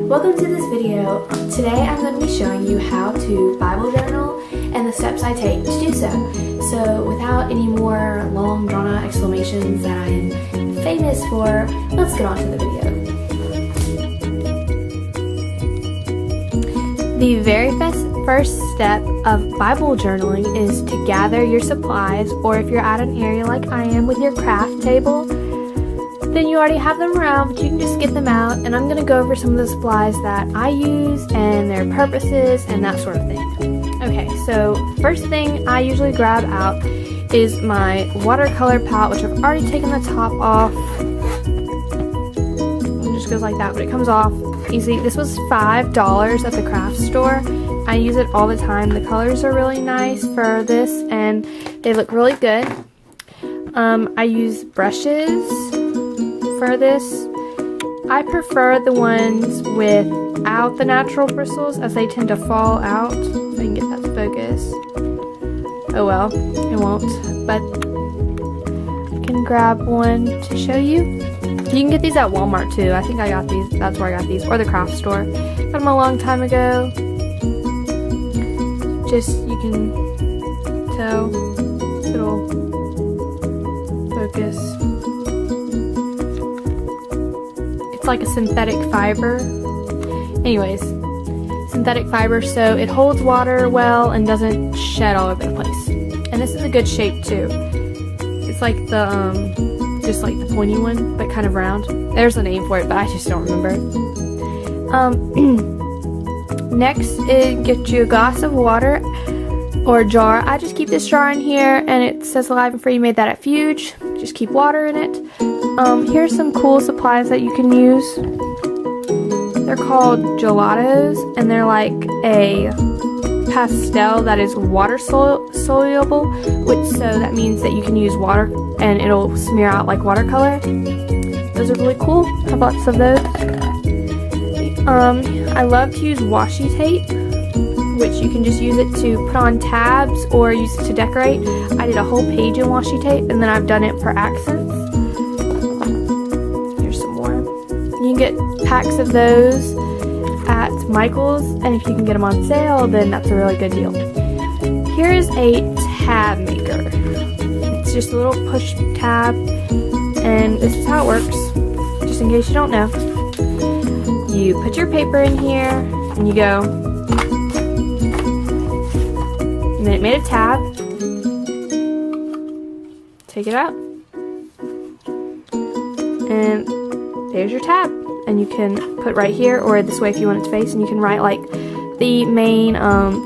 Welcome to this video. Today I'm going to be showing you how to Bible journal and the steps I take to do so. So without any more long drawn out explanations that I'm famous for, let's get on to the video. The very first step of Bible journaling is to gather your supplies, or if you're at an area like I am with your craft table, then you already have them around, but you can just get them out. And I'm going to go over some of the supplies that I use and their purposes and that sort of thing. Okay, so first thing I usually grab out is my watercolor palette, which I've already taken the top off. It just goes like that, but it comes off easy. This was $5 at the craft store. I use it all the time. The colors are really nice for this and they look really good. I use brushes for this. I prefer the ones without the natural bristles, as they tend to fall out. If I can get that to focus. Oh well, it won't, but I can grab one to show you. You can get these at Walmart too. I think I got these, that's where I got these, or the craft store. Got them a long time ago. Just, you can tell, it'll focus. It's like a synthetic fiber. Anyways, synthetic fiber, so it holds water well and doesn't shed all over the place. And this is a good shape too. It's like the just like the pointy one, but kind of round. There's a name for it, but I just don't remember. Next, get you a glass of water or a jar. I just keep this jar in here, and it says Alive and Free. You made that at Fuge. Just keep water in it. Here's some cool supplies that you can use. They're called gelatos, and they're like a pastel that is water soluble, so that means that you can use water and it'll smear out like watercolor. Those are really cool. I have lots of those. I love to use washi tape, which you can just use it to put on tabs or use it to decorate. I did a whole page in washi tape, and then I've done it for accents. Here's some more. You can get packs of those at Michael's, and if you can get them on sale, then that's a really good deal. Here is a tab maker. It's just a little push tab, and this is how it works, just in case you don't know. You put your paper in here, and you go, and then it made a tab. Take it out, and there's your tab. And you can put right here, or this way if you want it to face, and you can write like the main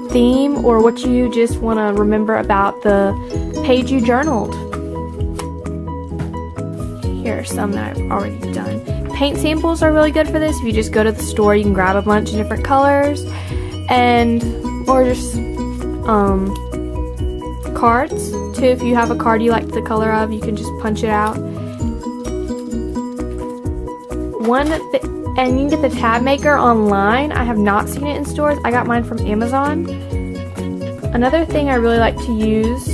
theme or what you just want to remember about the page you journaled. Here are some that I've already done. Paint samples are really good for this. If you just go to the store, you can grab a bunch of different colors, and or just cards too. If you have a card you like the color of, you can just punch it out. And you can get the tab maker online. I have not seen it in stores. I got mine from Amazon. Another thing I really like to use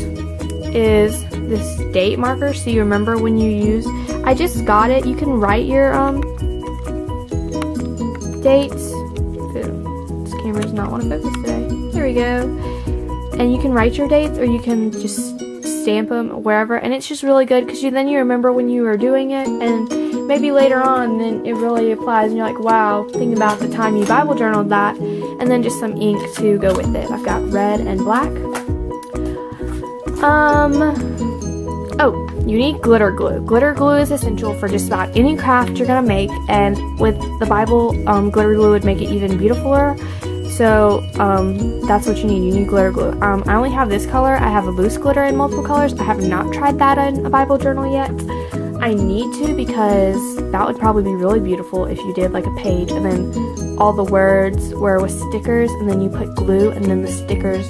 is this date marker, so you remember when you use. I just got it. You can write your dates. This camera's not want to focus today. There we go. And you can write your dates, or you can just stamp them wherever, and it's just really good because then you remember when you were doing it, and maybe later on then it really applies and you're like, wow, think about the time you Bible journaled that. And then just some ink to go with it. I've got red and black. Oh, you need glitter glue. Glitter glue is essential for just about any craft you're gonna make, and with the Bible, glitter glue would make it even beautifuler. So that's what you need. You need glitter glue. I only have this color. I have a loose glitter in multiple colors. I have not tried that in a Bible journal yet. I need to, because that would probably be really beautiful if you did like a page and then all the words were with stickers, and then you put glue, and then the stickers,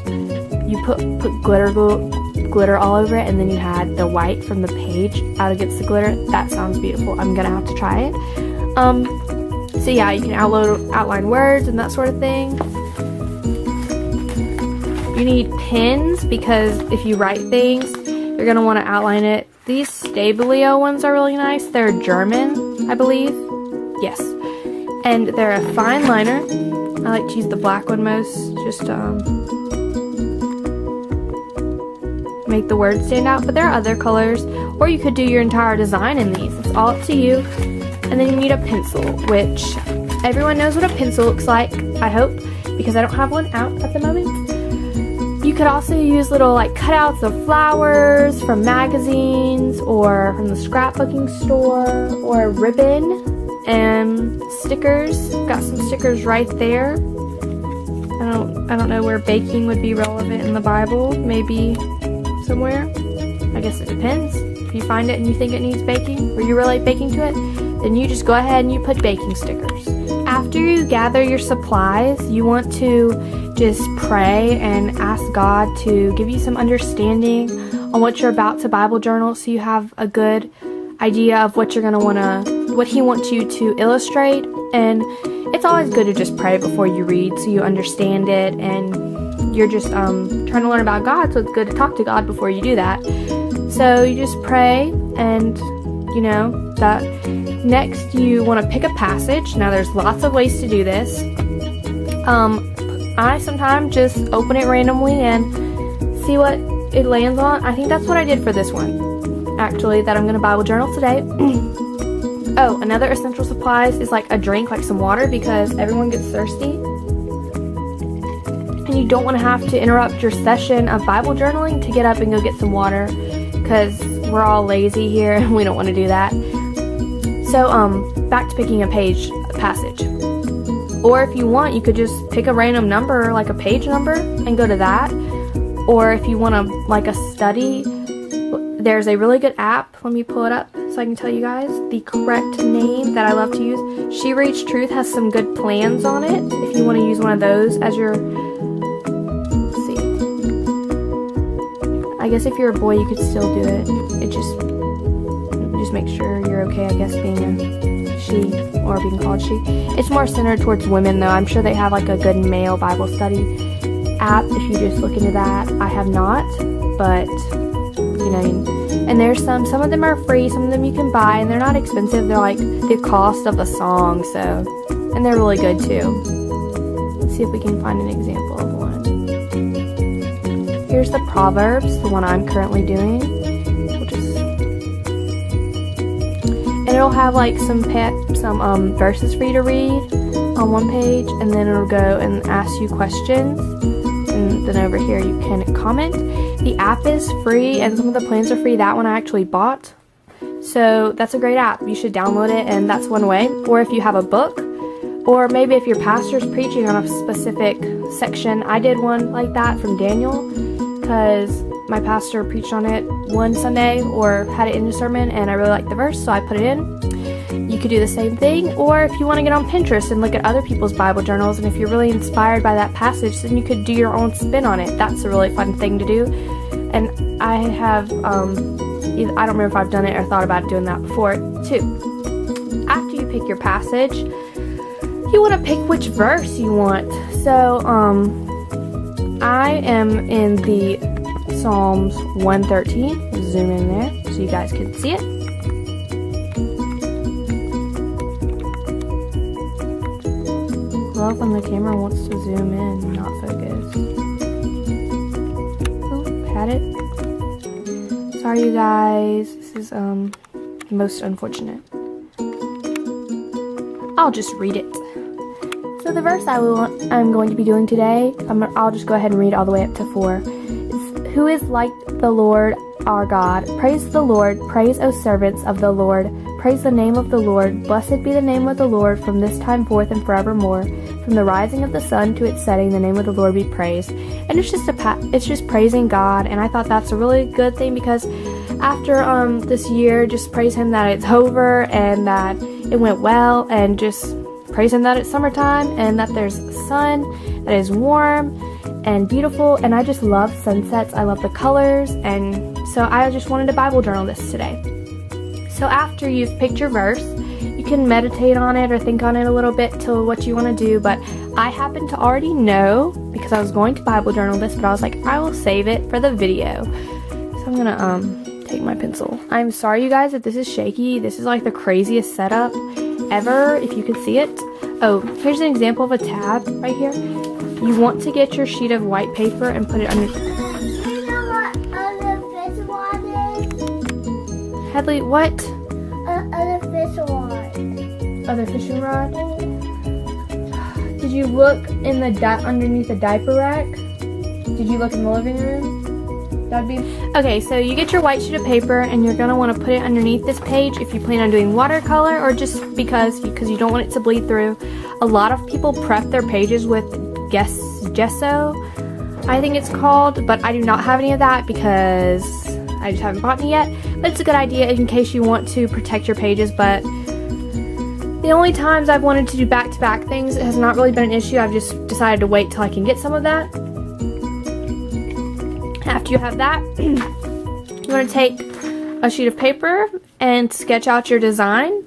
you put glitter all over it, and then you had the white from the page out against the glitter. That sounds beautiful. I'm gonna have to try it. So yeah, you can outline words and that sort of thing. You need pens, because if you write things, you're going to want to outline it. These Stabilio ones are really nice. They're German, I believe. Yes. and they're a fine liner. I like to use the black one most, just make the words stand out, but there are other colors, or you could do your entire design in these. It's all up to you. And then you need a pencil, which everyone knows what a pencil looks like, I hope, because I don't have one out at the moment. You could also use little like cutouts of flowers from magazines or from the scrapbooking store, or ribbon and stickers. Got some stickers right there. I don't know where baking would be relevant in the Bible. Maybe somewhere. I guess it depends. If you find it and you think it needs baking, or you relate baking to it, then you just go ahead and you put baking stickers. After you gather your supplies, you want to just pray and ask God to give you some understanding on what you're about to Bible journal, so you have a good idea of what you're going to want to, what He wants you to illustrate. And it's always good to just pray before you read, so you understand it, and you're just trying to learn about God, so it's good to talk to God before you do that. So you just pray, and you know that next you want to pick a passage. Now there's lots of ways to do this. I sometimes just open it randomly and see what it lands on. I think that's what I did for this one, actually, that I'm going to Bible journal today. Oh, another essential supplies is like a drink, like some water, because everyone gets thirsty. And you don't want to have to interrupt your session of Bible journaling to get up and go get some water, because we're all lazy here and we don't want to do that. So, back to picking a passage. Or if you want, you could just pick a random number, like a page number, and go to that. Or if you want to, like a study, there's a really good app. Let me pull it up so I can tell you guys the correct name that I love to use. She Reads Truth has some good plans on it. If you want to use one of those as your, let's see. I guess if you're a boy, you could still do it. It just make sure you're okay, I guess, being a she or being called she. It's more centered towards women, though. I'm sure they have like a good male Bible study app if you just look into that. I have not, but you know, and there's some of them are free, some of them you can buy, and they're not expensive. They're like the cost of a song, so, and they're really good too. Let's see if we can find an example of one. Here's the Proverbs, the one I'm currently doing. And it'll have like some verses for you to read on one page, and then it'll go and ask you questions, and then over here you can comment. The app is free, and some of the plans are free. That one I actually bought, so that's a great app. You should download it, and that's one way. Or if you have a book, or maybe if your pastor's preaching on a specific section. I did one like that from Daniel, because my pastor preached on it one Sunday, or had it in his sermon, and I really liked the verse, so I put it in. You could do the same thing. Or if you want to get on Pinterest and look at other people's Bible journals, and if you're really inspired by that passage, then you could do your own spin on it. That's a really fun thing to do. And I have, I don't remember if I've done it or thought about doing that before too. After you pick your passage, you want to pick which verse you want. So, I am in the Psalms 113. Zoom in there so you guys can see it. Love when the camera wants to zoom in and not focus. Oh, had it. Sorry you guys. This is most unfortunate. I'll just read it. So the verse I'm going to be doing today, I'll just go ahead and read all the way up to 4. Who is like the Lord our God? Praise the Lord. Praise, O servants of the Lord. Praise the name of the Lord. Blessed be the name of the Lord from this time forth and forevermore. From the rising of the sun to its setting, the name of the Lord be praised. And it's just praising God. And I thought that's a really good thing, because after this year, just praise Him that it's over and that it went well, and just praise Him that it's summertime and that there's sun, that is warm and beautiful. And I just love sunsets. I love the colors, and so I just wanted to Bible journal this today. So after you've picked your verse, you can meditate on it or think on it a little bit to what you want to do. But I happen to already know, because I was going to Bible journal this, but I was like, I will save it for the video. So I'm gonna take my pencil. I'm sorry you guys if this is shaky. This is like the craziest setup ever, if you could see it. Oh, here's an example of a tab right here. You want to get your sheet of white paper and put it under. You know what other fish rod is? Headley, what? Other fish rod. Other fishing rod? Did you look in the underneath the diaper rack? Did you look in the living room? That'd be okay. So you get your white sheet of paper and you're gonna want to put it underneath this page if you plan on doing watercolor or just because you don't want it to bleed through. A lot of people prep their pages with gesso, I think it's called, but I do not have any of that because I just haven't bought any yet. But it's a good idea in case you want to protect your pages. But the only times I've wanted to do back-to-back things, it has not really been an issue. I've just decided to wait till I can get some of that. After you have that, you want to take a sheet of paper and sketch out your design.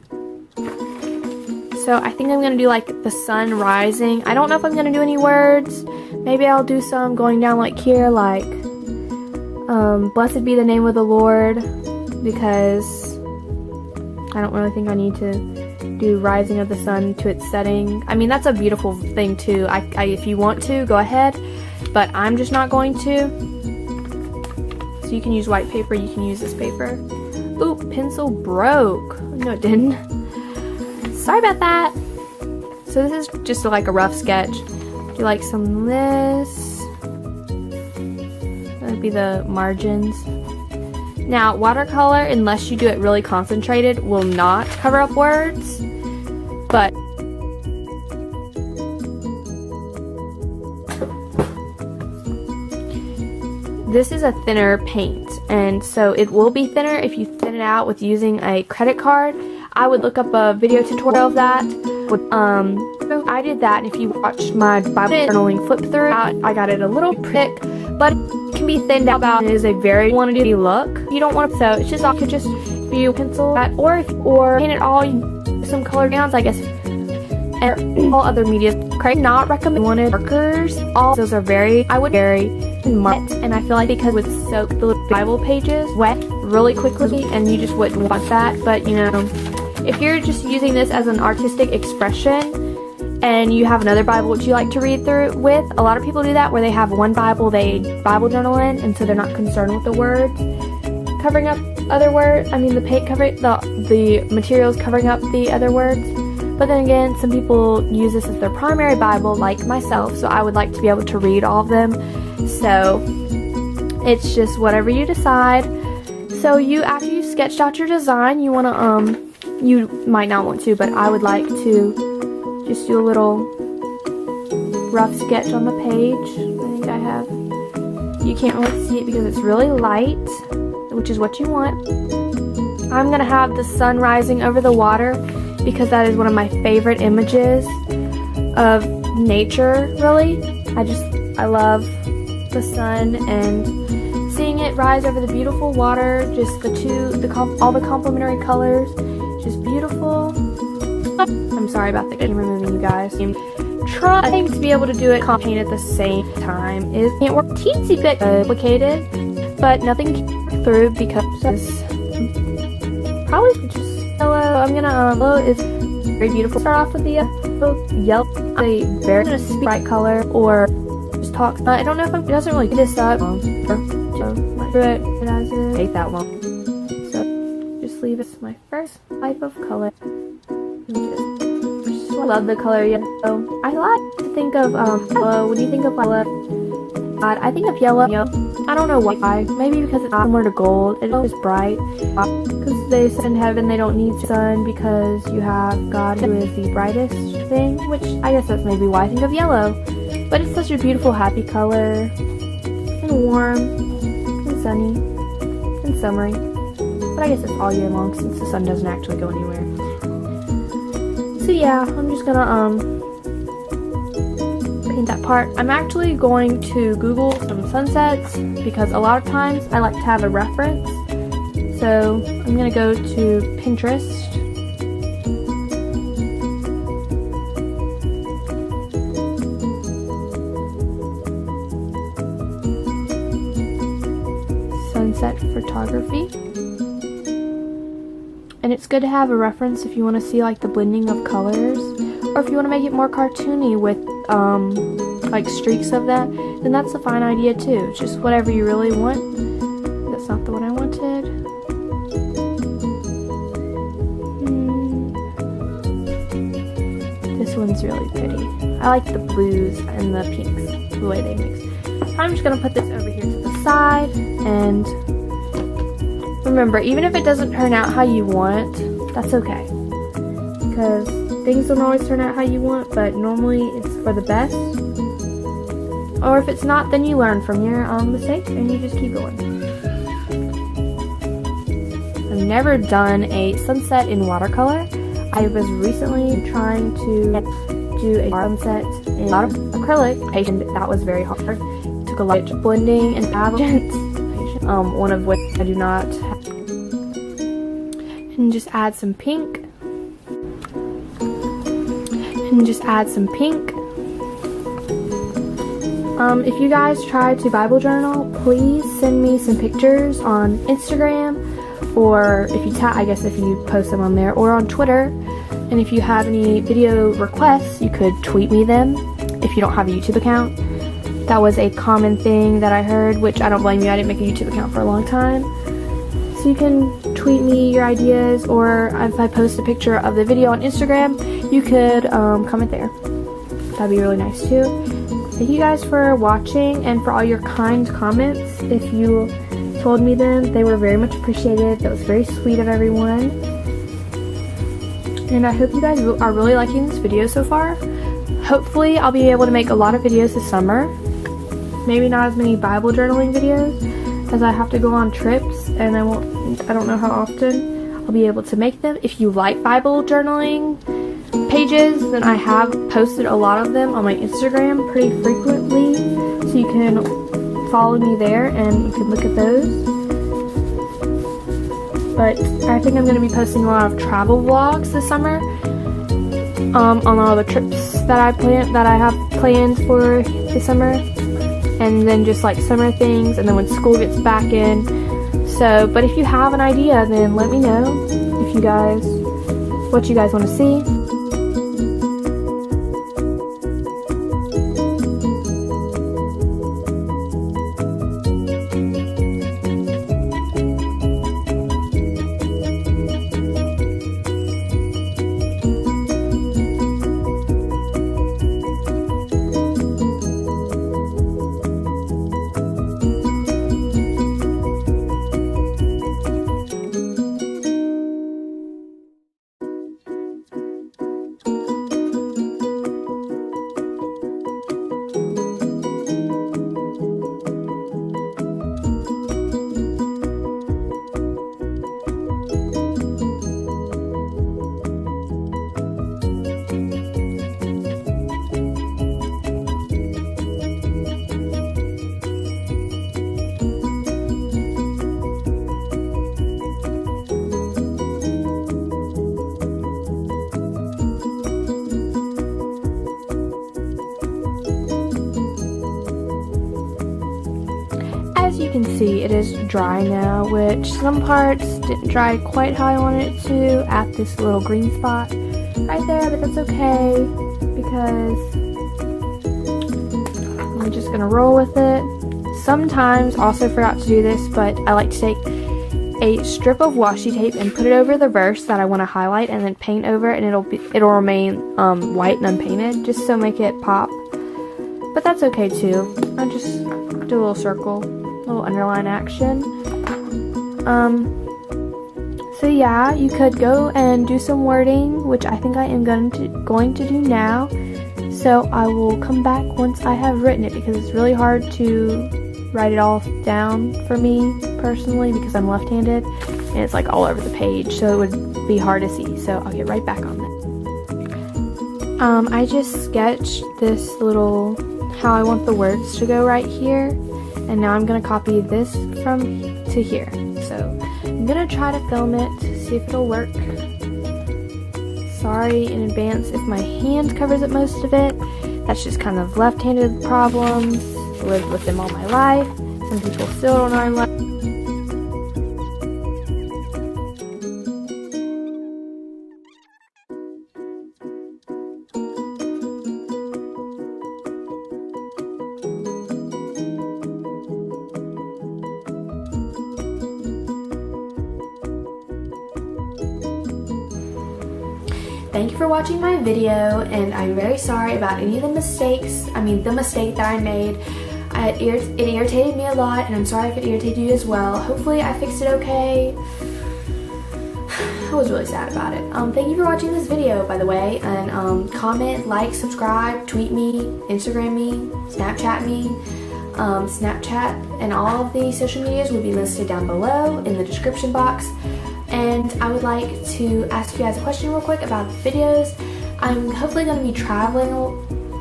So I think I'm going to do like the sun rising. I don't know if I'm going to do any words. Maybe I'll do some going down like here, like blessed be the name of the Lord, because I don't really think I need to do rising of the sun to its setting. I mean, that's a beautiful thing too. If you want to, go ahead, but I'm just not going to. So you can use white paper, you can use this paper. Oop, pencil broke. No, it didn't. Sorry about that. So this is just like a rough sketch. Do like some of this. That would be the margins. Now, watercolor, unless you do it really concentrated, will not cover up words. But this is a thinner paint, and so it will be thinner if you thin it out with using a credit card. I would look up a video tutorial of that. I did that, and if you watched my Bible journaling flip through, I got it a little prick, but it can be thinned out. It is a very wanted look. You don't want to, so it's just I could just view pencil that, or paint it all. Some color downs, I guess. And all other media, not recommend wanted markers. All those are I would very wet, and I feel like because it would soak the Bible pages wet really quickly, and you just wouldn't want that. But you know, if you're just using this as an artistic expression, and you have another Bible which you like to read through with, a lot of people do that where they have one Bible they Bible journal in, and so they're not concerned with the words covering up other words. I mean, the paint covering the materials covering up the other words. But then again, some people use this as their primary Bible, like myself, so I would like to be able to read all of them. So it's just whatever you decide. So after you sketched out your design, you want to you might not want to, but I would like to just do a little rough sketch on the page. I think I have. You can't really see it because it's really light, which is what you want. I'm gonna have the sun rising over the water, because that is one of my favorite images of nature, really. I love the sun and seeing it rise over the beautiful water, just all the complementary colors, just beautiful. I'm sorry about the camera moving, you guys. Trying to be able to do it paint at the same time can't work. Teensy bit complicated, but nothing came through because probably just yellow. I'm gonna yellow is very beautiful. Start off with the yellow, a very bright color, or just talk. I don't know if it doesn't really get this up. So do it as it. Take that one. So just leave it as my first type of color. I love the color yellow. I like to think of yellow. When you think of yellow, I think of yellow. I don't know why. Maybe because it's similar to gold. It is bright. Because they said in heaven they don't need sun because you have God who is the brightest thing. Which I guess that's maybe why I think of yellow. But it's such a beautiful, happy color. And warm. And sunny. And summery. But I guess it's all year long since the sun doesn't actually go anywhere. So yeah, I'm just gonna paint that part. I'm actually going to Google some sunsets because a lot of times I like to have a reference. So I'm gonna go to Pinterest. Sunset photography. And it's good to have a reference if you want to see like the blending of colors, Or if you want to make it more cartoony with like streaks of that, then that's a fine idea too. Just whatever you really want. That's not the one I wanted. This one's really pretty. I like the blues and the pinks, the way they mix. So I'm just going to put this over here to the side, and remember, even if it doesn't turn out how you want, that's okay. Because things don't always turn out how you want, but normally it's for the best. Or if it's not, then you learn from your mistakes and you just keep going. I've never done a sunset in watercolor. I was recently trying to do a sunset in acrylic, and that was very hard. It took a lot of blending and patience, one of which I do not have. And just add some pink. And just add some pink. If you guys try to Bible journal, please send me some pictures on Instagram, or if you I guess if you post them on there, or on Twitter. And if you have any video requests, you could tweet me them if you don't have a YouTube account. That was a common thing that I heard, which I don't blame you. I didn't make a YouTube account for a long time. So you can tweet me your ideas, or if I post a picture of the video on Instagram, you could comment there. That'd be really nice too. Thank you guys for watching and for all your kind comments. If you told me them, they were very much appreciated. That was very sweet of everyone. And I hope you guys are really liking this video so far. Hopefully I'll be able to make a lot of videos this summer. Maybe not as many Bible journaling videos, as I have to go on trips and I don't know how often I'll be able to make them. If you like Bible journaling pages, then I have posted a lot of them on my Instagram pretty frequently, so you can follow me there and you can look at those. But I think I'm going to be posting a lot of travel vlogs this summer, on all the trips that I have planned for this summer, and then just like summer things, and then when school gets back in. So, but if you have an idea, then let me know what you guys want to see. As you can see, it is dry now, which some parts didn't dry quite how I wanted it to at this little green spot right there, but that's okay because I'm just gonna roll with it. Sometimes, also forgot to do this, but I like to take a strip of washi tape and put it over the verse that I want to highlight, and then paint over it, and it'll remain white and unpainted, just so make it pop. But that's okay too. I just do a little circle, little underline action. So yeah, you could go and do some wording, which I think I am going to do now. So I will come back once I have written it, because it's really hard to write it all down for me personally, because I'm left-handed and it's like all over the page, so it would be hard to see. So I'll get right back on that. I just sketched this little, how I want the words to go right here, and now I'm going to copy this from to here. So I'm going to try to film it, see if it'll work. Sorry in advance if my hand covers up most of it. That's just kind of left-handed problems. Lived with them all my life. Some people still don't know I'm left. thank you for watching my video, and I'm very sorry about any of the mistakes. The mistake that I made. It irritated me a lot, and I'm sorry if it irritated you as well. Hopefully I fixed it okay. I was really sad about it. Thank you for watching this video, by the way, and comment, like, subscribe, tweet me, Instagram me, Snapchat me. Snapchat and all of the social medias will be listed down below in the description box. And I would like to ask you guys a question real quick about the videos. I'm hopefully going to be traveling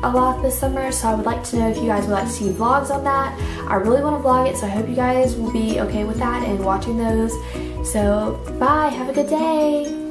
a lot this summer, so I would like to know if you guys would like to see vlogs on that. I really want to vlog it, so I hope you guys will be okay with that and watching those. So bye, have a good day.